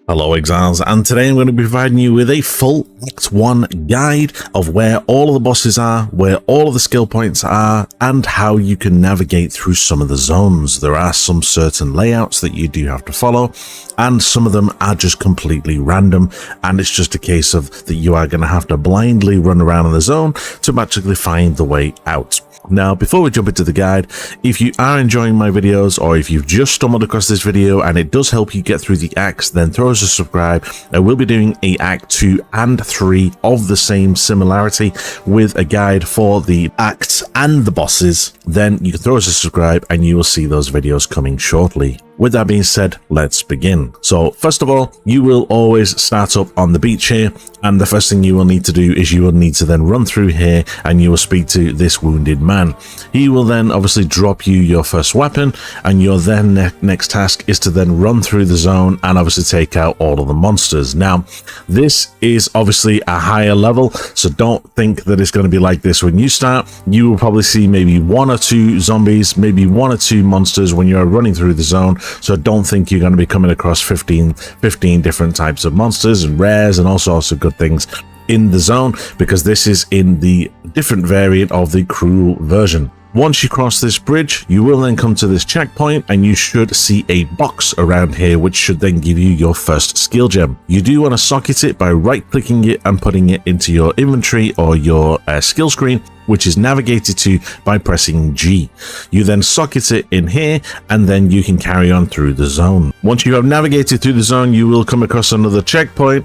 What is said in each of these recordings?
Hello Exiles, and today I'm going to be providing you with a full Act 1 guide of where all of the bosses are, where all of the skill points are, and how you can navigate through some of the zones. There are some certain layouts that you do have to follow, and some of them are just completely random, and it's just a case of that you are going to have to blindly run around in the zone to magically find the way out. Now, before we jump into the guide, if you are enjoying my videos or if you've just stumbled across this video and it does help you get through the acts, then throw us a subscribe. I will be doing a Act 2 and 3 of the same similarity with a guide for the acts and the bosses. Then you can throw us a subscribe and you will see those videos coming shortly. With that being said, let's begin. So first of all, you will always start up on the beach here, and the first thing you will need to do is you will need to then run through here and you will speak to this wounded man. He will then obviously drop you your first weapon, and your then next task is to then run through the zone and obviously take out all of the monsters. Now, this is obviously a higher level, so don't think that it's going to be like this when you start. You will probably see maybe 1 or 2 zombies, maybe 1 or 2 monsters when you're running through the zone. So don't think you're going to be coming across 15 different types of monsters and rares and all sorts of good things in the zone, because this is in the different variant of the cruel version. Once you cross this bridge, you will then come to this checkpoint and you should see a box around here which should then give you your first skill gem. You do want to socket it by right clicking it and putting it into your inventory or your skill screen, which is navigated to by pressing G. You then socket it in here and then you can carry on through the zone. Once you have navigated through the zone, you will come across another checkpoint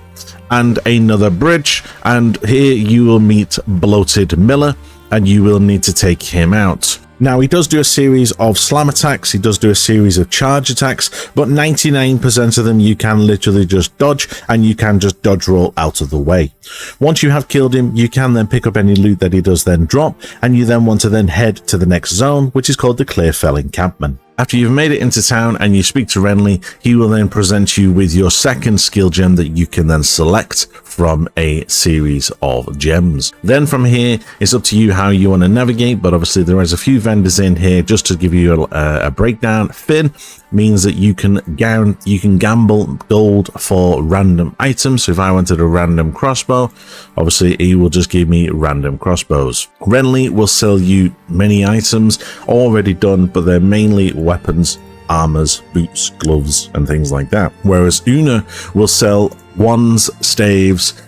and another bridge, and here you will meet Bloated Miller and you will need to take him out. Now, he does do a series of slam attacks, he does do a series of charge attacks, but 99% of them you can literally just dodge, and you can just dodge roll out of the way. Once you have killed him, you can then pick up any loot that he does then drop, and you then want to then head to the next zone, which is called the Clearfell Encampment. After you've made it into town and you speak to Renly, he will then present you with your second skill gem that you can then select from a series of gems. Then from here, it's up to you how you want to navigate, but obviously there is a few vendors in here just to give you a breakdown. Finn means that you can gamble gold for random items. So if I wanted a random crossbow, obviously he will just give me random crossbows. Renly will sell you many items already done, but they're mainly weapons, armors, boots, gloves, and things like that. Whereas Una will sell wands, staves,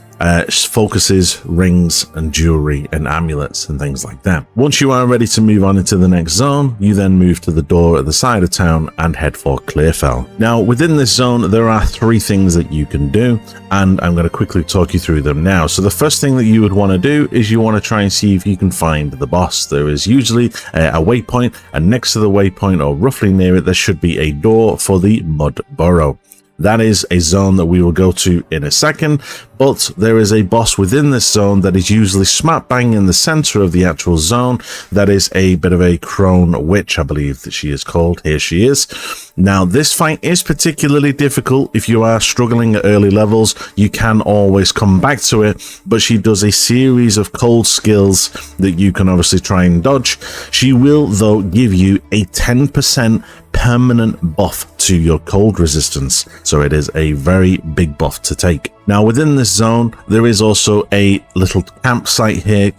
focuses, rings, and jewelry, and amulets, and things like that. Once you are ready to move on into the next zone, you then move to the door at the side of town and head for Clearfell. Now, within this zone, there are 3 things that you can do, and I'm going to quickly talk you through them now. So the first thing that you would want to do is you want to try and see if you can find the boss. There is usually a waypoint, and next to the waypoint, or roughly near it, there should be a door for the Mud Burrow. That is a zone that we will go to in a second, but there is a boss within this zone that is usually smack bang in the center of the actual zone. That is a bit of a crone witch, I believe that she is called. Here she is. Now, this fight is particularly difficult. If you are struggling at early levels, you can always come back to it, but she does a series of cold skills that you can obviously try and dodge. She will, though, give you a 10% permanent buff to your cold resistance, so it is a very big buff to take. Now, within this zone, there is also a little campsite here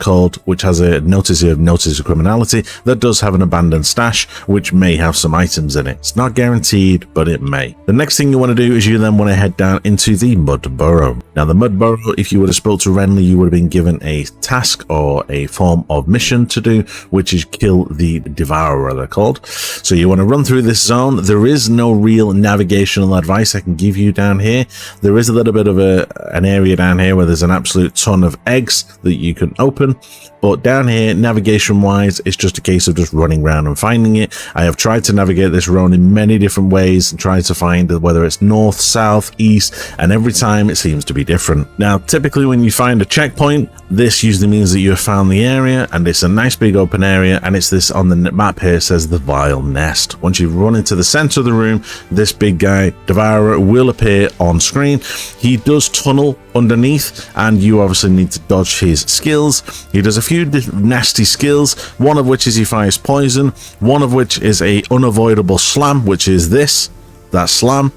which has a notice of criminality that does have an abandoned stash, which may have some items in it. It's not guaranteed, but it may. The next thing you want to do is you then want to head down into the Mud Burrow. Now, the Mud Burrow, if you would have spoke to Renly, you would have been given a task or a form of mission to do, which is kill the Devourer, they're called. So you want to run through this zone. There is no real navigational advice I can give you down here. There is a little bit of an area down here where there's an absolute ton of eggs that you can open, but down here, navigation wise, it's just a case of just running around and finding it. I have tried to navigate this road in many different ways and tried to find whether it's north, south, east, and every time it seems to be different. Now, typically when you find a checkpoint, this usually means that you have found the area, and it's a nice big open area, and it's this on the map here says the Vile Nest. Once you run into the center of the room, this big guy, Devourer, will appear on screen. He does tunnel underneath, and you obviously need to dodge his skills. He does a few nasty skills, one of which is he fires poison, one of which is a unavoidable slam, which is that slam,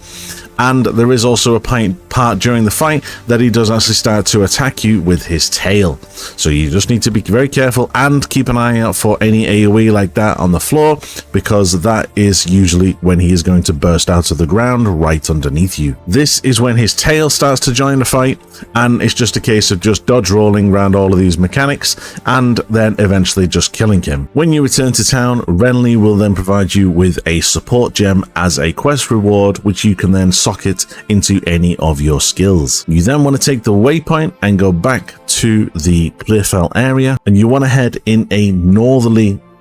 and there is also a part during the fight that he does actually start to attack you with his tail. So you just need to be very careful and keep an eye out for any AoE like that on the floor, because that is usually when he is going to burst out of the ground right underneath you. This is when his tail starts to join the fight, and it's just a case of just dodge rolling around all of these mechanics and then eventually just killing him. When you return to town, Renly will then provide you with a support gem as a quest reward, which you can then socket into any of your skills. You then want to take the waypoint and go back to the Clearfell area, and you want to head in a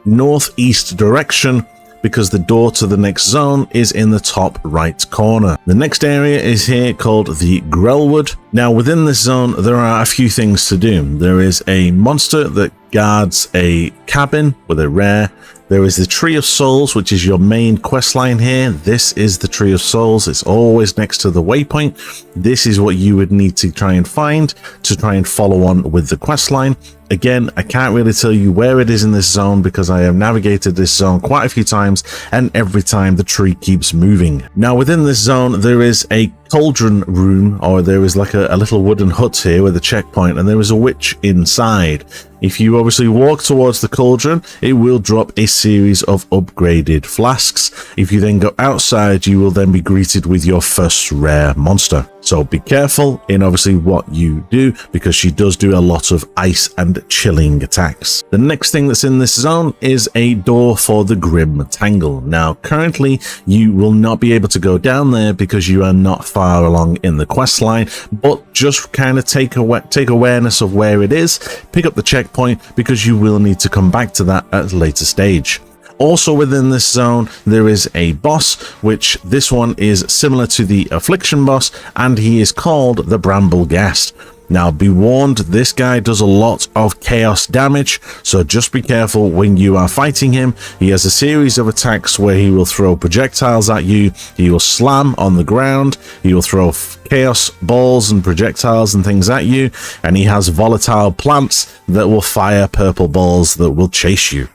northeast direction, because the door to the next zone is in the top right corner. The next area is here called the Grelwood. Now within this zone there are a few things to do. There is a monster that guards a cabin with a rare. There is the Tree of Souls, which is your main quest line here. This is the Tree of Souls. It's always next to the waypoint. This is what you would need to try and find to try and follow on with the quest line. Again, I can't really tell you where it is in this zone because I have navigated this zone quite a few times, and every time the tree keeps moving. Now within this zone there is a cauldron room, or there is like a little wooden hut here with a checkpoint, and there is a witch inside. If you obviously walk towards the cauldron, it will drop a series of upgraded flasks. If you then go outside, you will then be greeted with your first rare monster. So be careful in obviously what you do, because she does do a lot of ice and chilling attacks. The next thing that's in this zone is a door for the Grim Tangle. Now currently you will not be able to go down there because you are not far along in the quest line, but just kind of take awareness of where it is, pick up the checkpoint, because you will need to come back to that at a later stage. Also within this zone there is a boss, which this one is similar to the Affliction boss, and he is called the Bramble Ghast. Now be warned, this guy does a lot of chaos damage, so just be careful when you are fighting him. He has a series of attacks where he will throw projectiles at you, he will slam on the ground, he will throw chaos balls and projectiles and things at you, and he has volatile plants that will fire purple balls that will chase you.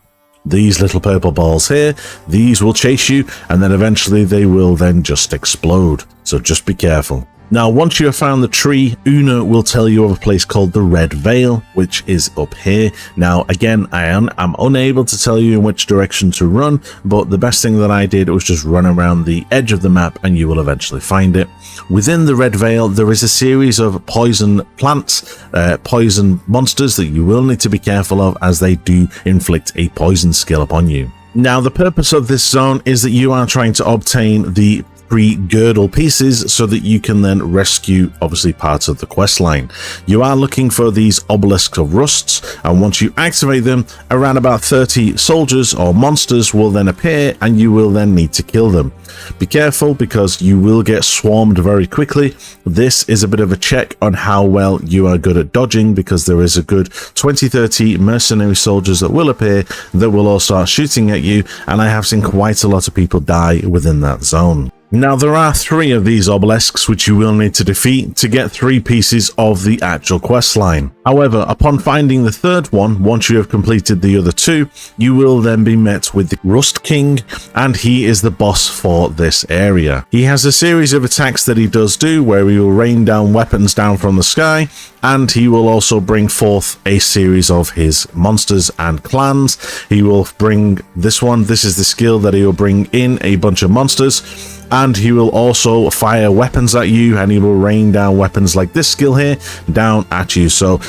These little purple balls here, these will chase you, and then eventually they will then just explode, so just be careful. Now once you have found the tree, Una will tell you of a place called the Red Vale, which is up here. Now again, I'm unable to tell you in which direction to run, but the best thing that I did was just run around the edge of the map and you will eventually find it. Within the Red Vale there is a series of poison plants, poison monsters that you will need to be careful of, as they do inflict a poison skill upon you. Now the purpose of this zone is that you are trying to obtain the 3 girdle pieces so that you can then rescue obviously parts of the quest line. You are looking for these obelisks of rusts, and once you activate them, around about 30 soldiers or monsters will then appear, and you will then need to kill them. Be careful because you will get swarmed very quickly. This is a bit of a check on how well you are good at dodging, because there is a good 20-30 mercenary soldiers that will appear that will all start shooting at you, and I have seen quite a lot of people die within that zone. Now there are 3 of these obelisks which you will need to defeat to get 3 pieces of the actual quest line. However, upon finding the 3rd one, once you have completed the other 2, you will then be met with the Rust King, and he is the boss for this area. He has a series of attacks that he does do, where he will rain down weapons down from the sky, and he will also bring forth a series of his monsters and clans. He will bring this one, this is the skill that he will bring in a bunch of monsters, and he will also fire weapons at you, and he will rain down weapons like this skill here down at you. So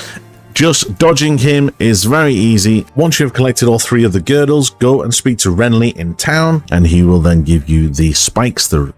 just dodging him is very easy. Once you have collected all 3 of the girdles, go and speak to Renly in town, and he will then give you the spikes, the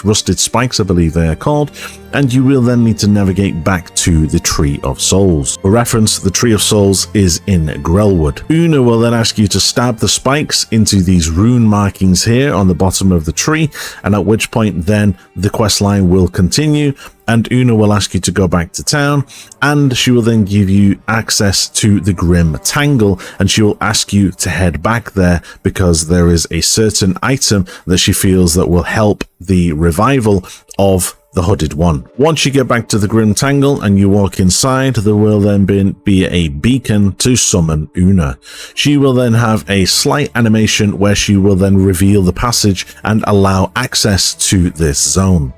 rusted spikes I believe they are called, and you will then need to navigate back to the Tree of Souls. For reference, the Tree of Souls is in Grelwood. Una will then ask you to stab the spikes into these rune markings here on the bottom of the tree, and at which point then the quest line will continue, and Una will ask you to go back to town, and she will then give you access to the Grim Tangle, and she will ask you to head back there because there is a certain item that she feels that will help the revival of the Hooded One. Once you get back to the Grim Tangle and you walk inside, there will then be a beacon to summon Una. She will then have a slight animation where she will then reveal the passage and allow access to this zone.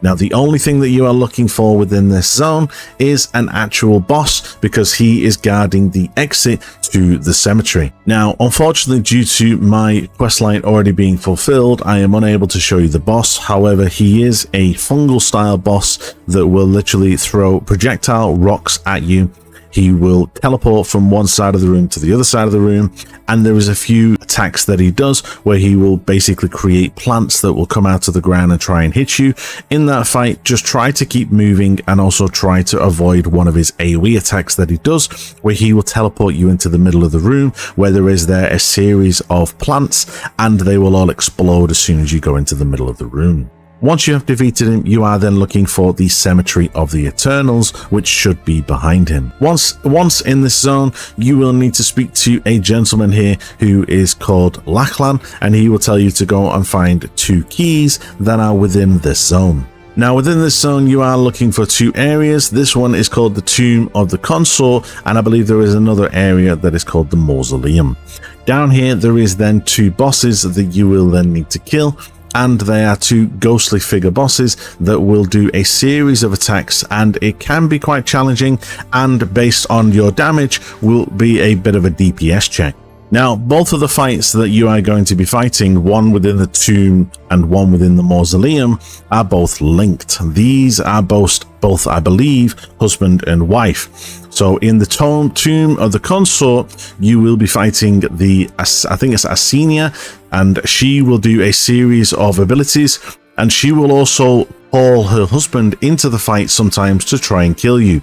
Now, the only thing that you are looking for within this zone is an actual boss, because he is guarding the exit to the cemetery. Now, unfortunately, due to my questline already being fulfilled, I am unable to show you the boss. However, he is a fungal style boss that will literally throw projectile rocks at you. He will teleport from one side of the room to the other side of the room, and there is a few attacks that he does where he will basically create plants that will come out of the ground and try and hit you. In that fight, just try to keep moving and also try to avoid one of his AoE attacks that he does, where he will teleport you into the middle of the room where there is a series of plants, and they will all explode as soon as you go into the middle of the room. Once you have defeated him, you are then looking for the Cemetary of the Eternals, which should be behind him. Once in this zone, you will need to speak to a gentleman here who is called Lachlan, and he will tell you to go and find 2 keys that are within this zone. Now, within this zone, you are looking for 2 areas. This one is called the Tomb of the Consort, and I believe there is another area that is called the Mausoleum. Down here, there is then 2 bosses that you will then need to kill, and they are 2 ghostly figure bosses that will do a series of attacks, and it can be quite challenging, and based on your damage will be a bit of a DPS check. Now, both of the fights that you are going to be fighting, one within the tomb and one within the mausoleum, are both linked. These are both I believe, husband and wife. So in the tomb of the consort, you will be fighting I think it's Asenia, and she will do a series of abilities, and she will also call her husband into the fight sometimes to try and kill you.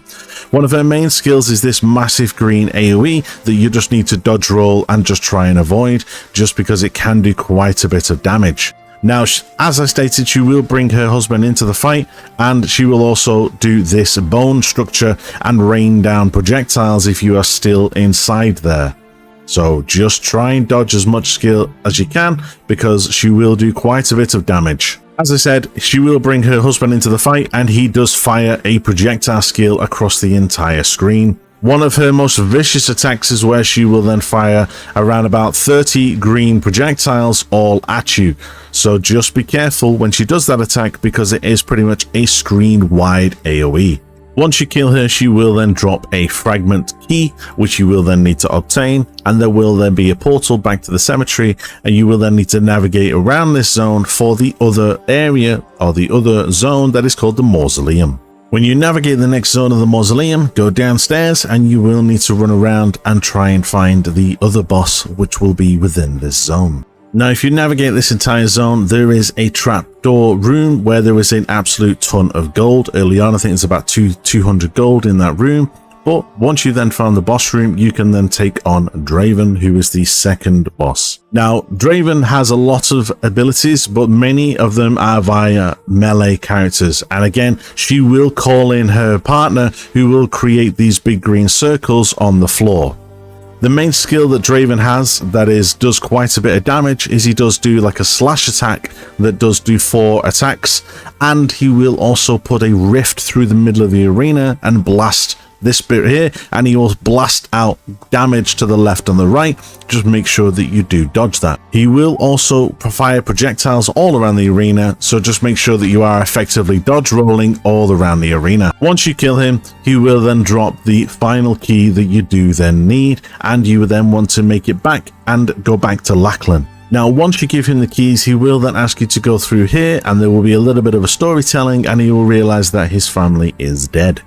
One of her main skills is this massive green AoE that you just need to dodge roll and just try and avoid, just because it can do quite a bit of damage. Now, as I stated, she will bring her husband into the fight, and she will also do this bone structure and rain down projectiles if you are still inside there. So just try and dodge as much skill as you can, because she will do quite a bit of damage. As I said, she will bring her husband into the fight, and he does fire a projectile skill across the entire screen. One of her most vicious attacks is where she will then fire around about 30 green projectiles all at you. So just be careful when she does that attack, because it is pretty much a screen-wide AoE. Once you kill her, she will then drop a fragment key, which you will then need to obtain, and there will then be a portal back to the cemetery, and you will then need to navigate around this zone for the other area, or the other zone that is called the Mausoleum. When you navigate the next zone of the Mausoleum, go downstairs, and you will need to run around and try and find the other boss, which will be within this zone. Now, if you navigate this entire zone, there is a trapdoor room where there is an absolute ton of gold. Early on, I think it's about 200 gold in that room. But once you then found the boss room, you can then take on Draven, who is the second boss. Now, Draven has a lot of abilities, but many of them are via melee characters. And again, she will call in her partner, who will create these big green circles on the floor. The main skill that Draven has that does quite a bit of damage is he does do like a slash attack that does do 4 attacks, and he will also put a rift through the middle of the arena and blast this bit here, and he will blast out damage to the left and the right. Just make sure that you do dodge that. He will also fire projectiles all around the arena, so just make sure that you are effectively dodge rolling all around the arena. Once you kill him, he will then drop the final key that you do then need, and you will then want to make it back and go back to Lachlan. Now, once you give him the keys, he will then ask you to go through here, and there will be a little bit of a storytelling, and he will realize that his family is dead.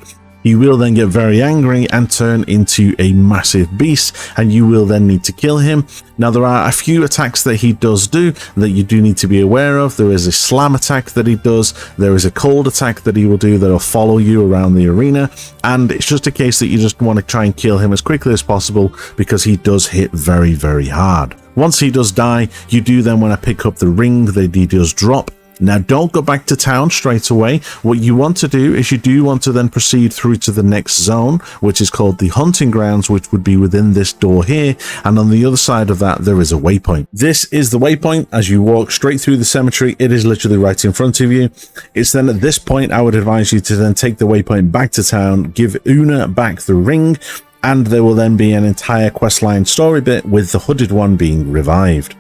He will then get very angry and turn into a massive beast, and you will then need to kill him. Now, there are a few attacks that he does do that you do need to be aware of. There is a slam attack that he does. There is a cold attack that he will do that will follow you around the arena. And it's just a case that you just want to try and kill him as quickly as possible, because he does hit very, very hard. Once he does die, you do then want to pick up the ring that he does drop. Now, don't go back to town straight away. What you want to do is you do want to then proceed through to the next zone, which is called the hunting grounds, which would be within this door here. And on the other side of that, there is a waypoint. This is the waypoint. As you walk straight through the cemetery, it is literally right in front of you. It's then at this point, I would advise you to then take the waypoint back to town, give Una back the ring, and there will then be an entire questline story bit with the Hooded One being revived.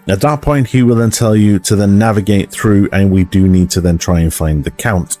At that point, he will then tell you to then navigate through, and we do need to then try and find the Count.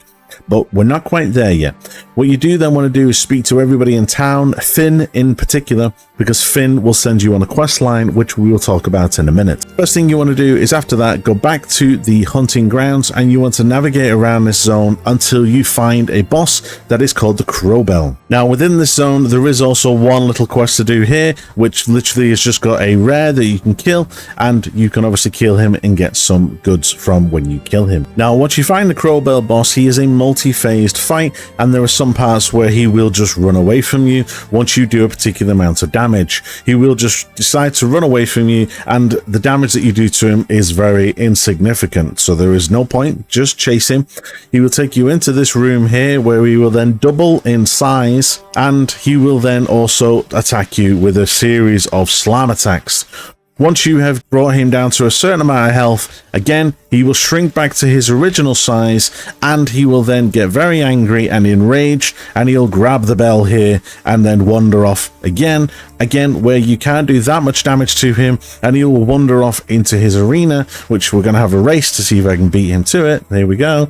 But we're not quite there yet. What you do then want to do is speak to everybody in town, Finn in particular, because Finn will send you on a quest line, which we will talk about in a minute. First thing you want to do is after that, go back to the hunting grounds, and you want to navigate around this zone until you find a boss that is called the Crowbell. Now, within this zone, there is also one little quest to do here, which literally has just got a rare that you can kill, and you can obviously kill him and get some goods from when you kill him. Now, once you find the Crowbell boss, he is a multi-phased fight, and there are some parts where he will just run away from you once you do a particular amount of damage. He will just decide to run away from you, and the damage that you do to him is very insignificant, so there is no point. Just chase him. He will take you into this room here where he will then double in size, and he will then also attack you with a series of slam attacks. Once you have brought him down to a certain amount of health, again, he will shrink back to his original size, and he will then get very angry and enraged, and he'll grab the bell here and then wander off again, where you can't do that much damage to him, and he'll wander off into his arena, which we're going to have a race to see if I can beat him to it. There we go.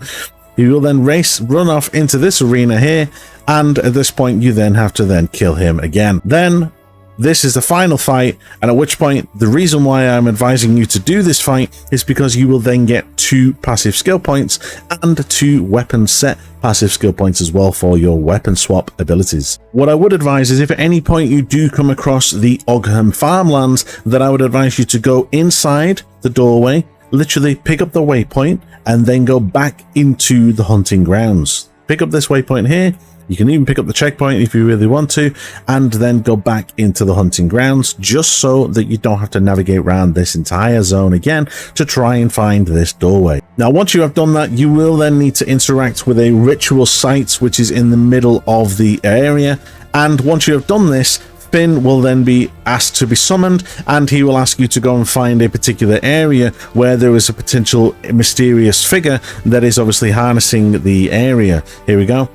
He will then run off into this arena here, and at this point, you then have to then kill him again. Then this is the final fight, and at which point the reason why I'm advising you to do this fight is because you will then get 2 passive skill points and 2 weapon set passive skill points as well for your weapon swap abilities. What I would advise is if at any point you do come across the Ogham Farmlands, then I would advise you to go inside the doorway, literally pick up the waypoint, and then go back into the hunting grounds. Pick up this waypoint here. You can even pick up the checkpoint if you really want to, and then go back into the hunting grounds, just so that you don't have to navigate around this entire zone again to try and find this doorway. Now, once you have done that, you will then need to interact with a ritual site, which is in the middle of the area. And once you have done this, Finn will then be asked to be summoned, and he will ask you to go and find a particular area where there is a potential mysterious figure that is obviously harnessing the area. Here we go.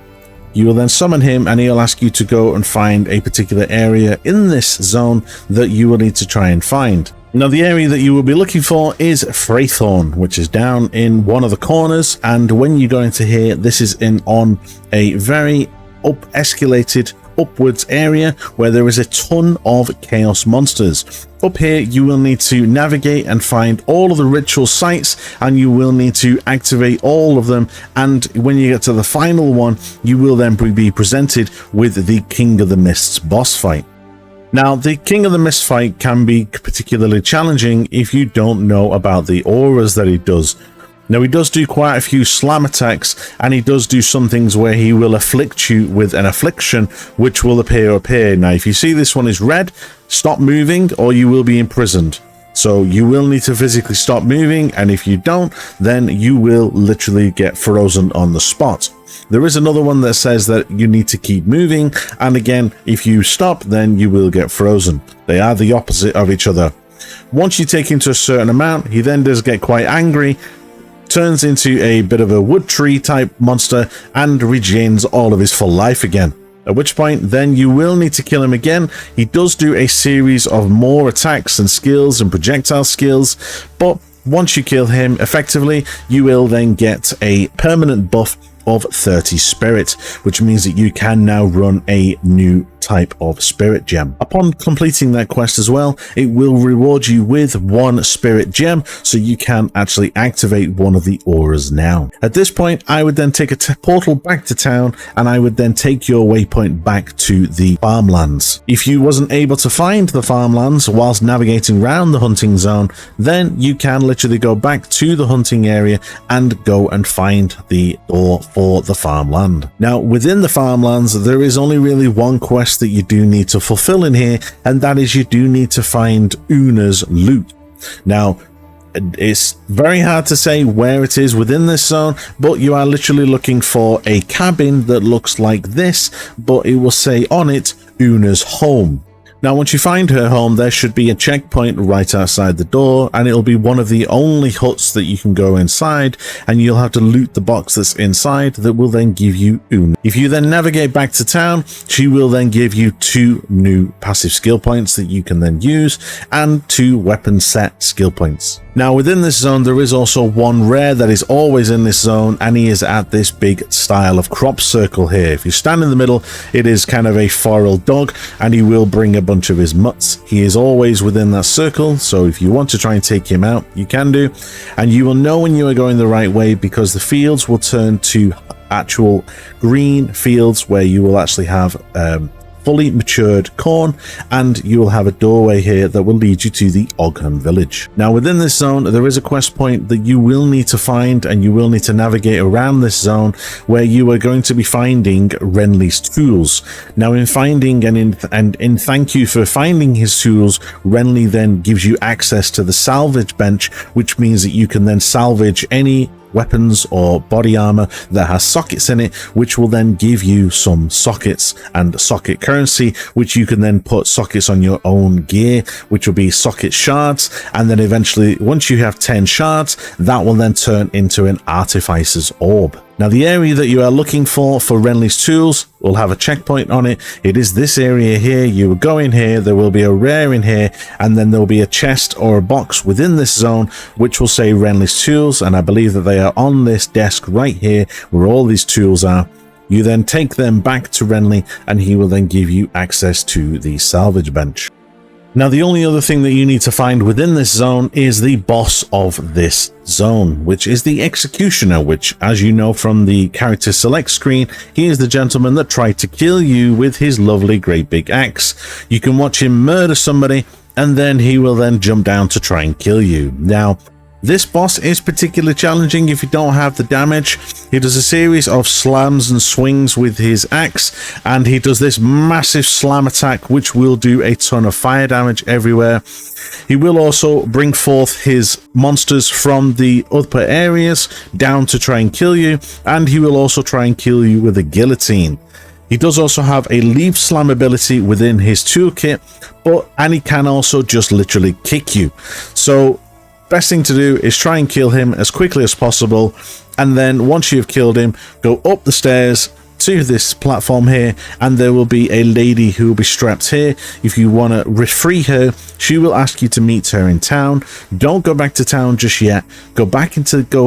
You will then summon him, and he'll ask you to go and find a particular area in this zone that you will need to try and find. Now, the area that you will be looking for is Freythorn, which is down in one of the corners, and when you go into here, this is on a very escalated upwards area where there is a ton of chaos monsters. Up here, you will need to navigate and find all of the ritual sites, and you will need to activate all of them, and when you get to the final one, you will then be presented with the King of the Mists boss fight. Now, the King of the Mist fight can be particularly challenging if you don't know about the auras that he does. Now, he does do quite a few slam attacks, and he does do some things where he will afflict you with an affliction, which will appear up here. Now, if you see this one is red, stop moving or you will be imprisoned. So you will need to physically stop moving, and if you don't, then you will literally get frozen on the spot. There is another one that says that you need to keep moving, and again, if you stop, then you will get frozen. They are the opposite of each other. Once you take him to a certain amount, he then does get quite angry, turns into a bit of a wood tree type monster, and regains all of his full life again. At which point, then you will need to kill him again. He does do a series of more attacks and skills and projectile skills, but once you kill him effectively, you will then get a permanent buff of 30 spirit, which means that you can now run a new type of spirit gem. Upon completing that quest as well, it will reward you with 1 spirit gem, so you can actually activate one of the auras now. At this point, I would then take a portal back to town, and I would then take your waypoint back to the farmlands. If you wasn't able to find the farmlands whilst navigating around the hunting zone, then you can literally go back to the hunting area and go and find the door for the farmland. Now, within the farmlands, there is only really one quest that you do need to fulfill in here, and that is you do need to find Una's loot. Now, it's very hard to say where it is within this zone, but you are literally looking for a cabin that looks like this, but it will say on it Una's home. Now, once you find her home, there should be a checkpoint right outside the door, and it'll be one of the only huts that you can go inside, and you'll have to loot the box that's inside that will then give you Una. If you then navigate back to town, she will then give you 2 new passive skill points that you can then use, and 2 weapon set skill points. Now, within this zone, there is also one rare that is always in this zone, and he is at this big style of crop circle here. If you stand in the middle, it is kind of a feral dog, and he will bring a bunch of his mutts. He is always within that circle, so if you want to try and take him out, you can do, and you will know when you are going the right way because the fields will turn to actual green fields where you will actually have fully matured corn, and you will have a doorway here that will lead you to the Ogham Village. Now, within this zone, there is a quest point that you will need to find, and you will need to navigate around this zone where you are going to be finding Renly's tools. Now, in finding and in thank you for finding his tools, Renly then gives you access to the salvage bench, which means that you can then salvage any weapons or body armor that has sockets in it, which will then give you some sockets and socket currency, which you can then put sockets on your own gear, which will be socket shards, and then eventually once you have 10 shards, that will then turn into an artificer's orb. Now, the area that you are looking for Renly's tools will have a checkpoint on it. It is this area here. You will go in here, there will be a rare in here, and then there will be a chest or a box within this zone which will say Renly's tools, and I believe that they are on this desk right here where all these tools are. You then take them back to Renly, and he will then give you access to the salvage bench. Now, the only other thing that you need to find within this zone is the boss of this zone, which is the Executioner, which, as you know from the character select screen, he is the gentleman that tried to kill you with his lovely great big axe. You can watch him murder somebody, and then he will then jump down to try and kill you. Now, this boss is particularly challenging if you don't have the damage. He does a series of slams and swings with his axe, and he does this massive slam attack which will do a ton of fire damage everywhere. He will also bring forth his monsters from the upper areas down to try and kill you, and he will also try and kill you with a guillotine. He does also have a leaf slam ability within his toolkit, and he can also just literally kick you. So best thing to do is try and kill him as quickly as possible, and then once you've killed him, go up the stairs to this platform here, and there will be a lady who will be strapped here. If you want to free her, she will ask you to meet her in town. Don't go back to town just yet. Go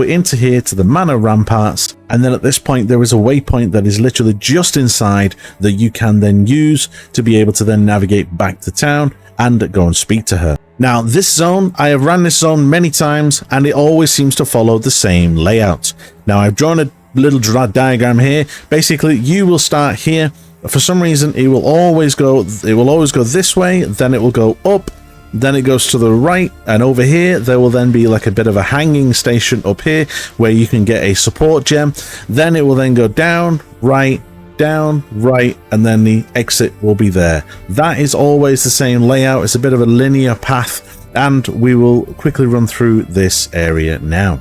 into here to the Manor Ramparts, and then at this point there is a waypoint that is literally just inside that you can then use to be able to then navigate back to town and go and speak to her. Now, this zone, I have ran this zone many times, and it always seems to follow the same layout. Now, I've drawn a little diagram here. Basically, you will start here. For some reason, it will always go this way, then it will go up, then it goes to the right, and over here there will then be like a bit of a hanging station up here where you can get a support gem. Then it will then go down, right, and then the exit will be there. That is always the same layout. It's a bit of a linear path, and we will quickly run through this area now.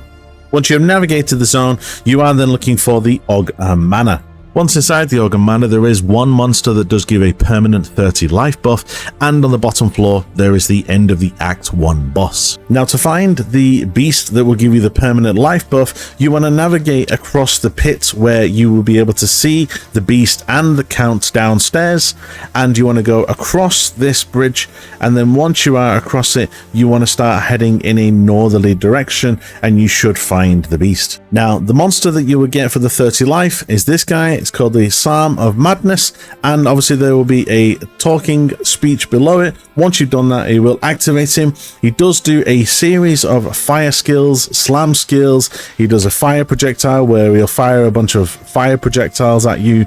Once you have navigated the zone, you are then looking for the Ogham Manor. Once inside the Ogham Manor, there is one monster that does give a permanent 30 life buff, and on the bottom floor there is the end of the Act 1 boss. Now, to find the beast that will give you the permanent life buff, you want to navigate across the pit where you will be able to see the beast and the count downstairs, and you want to go across this bridge, and then once you are across it, you want to start heading in a northerly direction, and you should find the beast. Now, the monster that you will get for the 30 life is this guy. It's called the Psalm of Madness, and obviously there will be a talking speech below it. Once you've done that, it will activate him. He does do a series of fire skills, slam skills. He does a fire projectile where he'll fire a bunch of fire projectiles at you.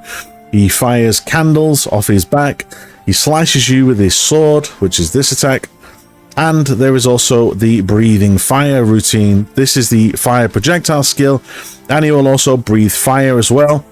He fires candles off his back. He slashes you with his sword, which is this attack. And there is also the breathing fire routine. This is the fire projectile skill, and he will also breathe fire as well,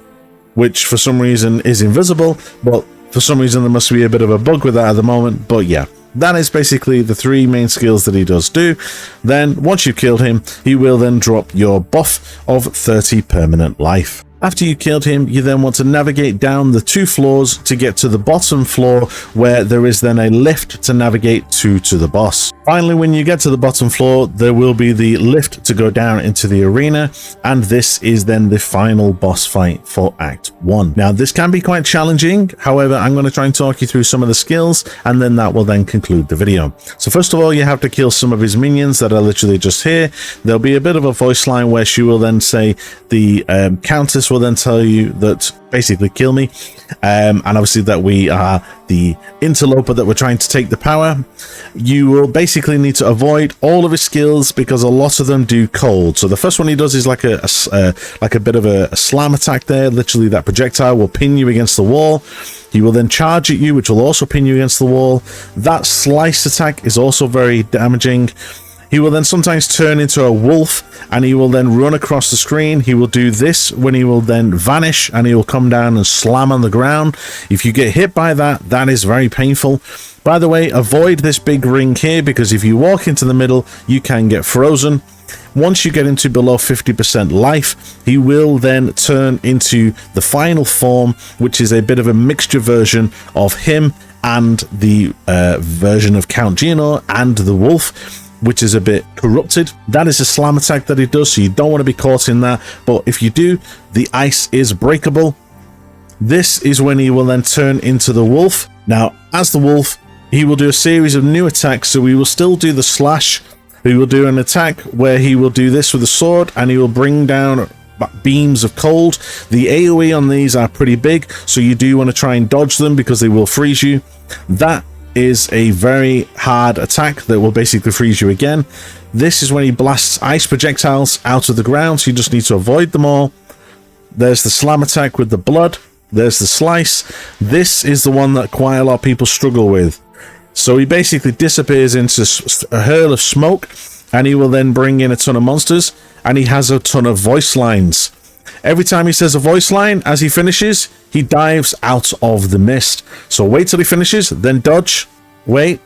which for some reason is invisible, but for some reason there must be a bit of a bug with that at the moment. But yeah, that is basically the 3 main skills that he does do. Then once you've killed him, he will then drop your buff of 30 permanent life. After you killed him, you then want to navigate down the 2 floors to get to the bottom floor, where there is then a lift to navigate to the boss. Finally, when you get to the bottom floor, there will be the lift to go down into the arena, and this is then the final boss fight for Act 1. Now, this can be quite challenging. However, I'm going to try and talk you through some of the skills, and then that will then conclude the video. So first of all, you have to kill some of his minions that are literally just here. There'll be a bit of a voice line where she will then say, the Countess will then tell you that basically kill me, and obviously that we are the interloper that we're trying to take the power. You will basically need to avoid all of his skills because a lot of them do cold. So the first one he does is like a bit of a slam attack there. Literally that projectile will pin you against the wall. He will then charge at you, which will also pin you against the wall. That slice attack is also very damaging. He will then sometimes turn into a wolf, and he will then run across the screen. He will do this when he will then vanish, and he will come down and slam on the ground. If you get hit by that, that is very painful. By the way, avoid this big ring here, because if you walk into the middle, you can get frozen. Once you get into below 50% life, he will then turn into the final form, which is a bit of a mixture version of him and the version of Count Gino and the wolf, which is a bit corrupted. That is a slam attack that he does, so you don't want to be caught in that. But if you do, the ice is breakable. This is when he will then turn into the wolf. Now, as the wolf, he will do a series of new attacks, so we will still do the slash. He will do an attack where he will do this with a sword, and he will bring down beams of cold. The AoE on these are pretty big, so you do want to try and dodge them because they will freeze you. That is a very hard attack that will basically freeze you again. This is when he blasts ice projectiles out of the ground, so you just need to avoid them all. There's the slam attack with the blood. There's the slice. This is the one that quite a lot of people struggle with. So he basically disappears into a hurl of smoke, and he will then bring in a ton of monsters, and he has a ton of voice lines. Every time he says a voice line, as he finishes, he dives out of the mist. So wait till he finishes, then dodge, wait,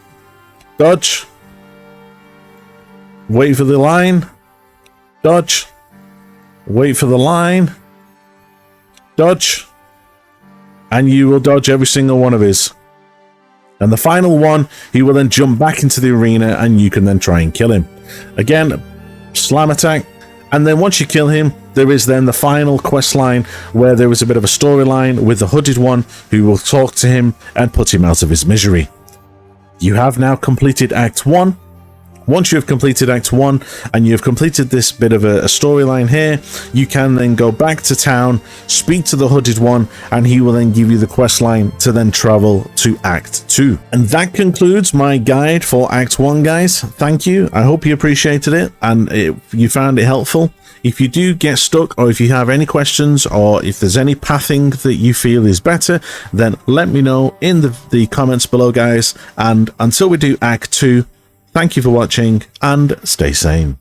dodge, wait for the line, dodge, wait for the line, dodge, and you will dodge every single one of his. And the final one, he will then jump back into the arena, and you can then try and kill him. Again, slam attack. And then once you kill him, there is then the final quest line where there is a bit of a storyline with the hooded one who will talk to him and put him out of his misery. You have now completed Act 1. Once you have completed Act 1 and you have completed this bit of a storyline here, you can then go back to town, speak to the hooded one, and he will then give you the quest line to then travel to Act 2. And that concludes my guide for Act 1, guys. Thank you. I hope you appreciated it and you found it helpful. If you do get stuck, or if you have any questions, or if there's any pathing that you feel is better, then let me know in the comments below, guys. And until we do Act 2, thank you for watching and stay sane.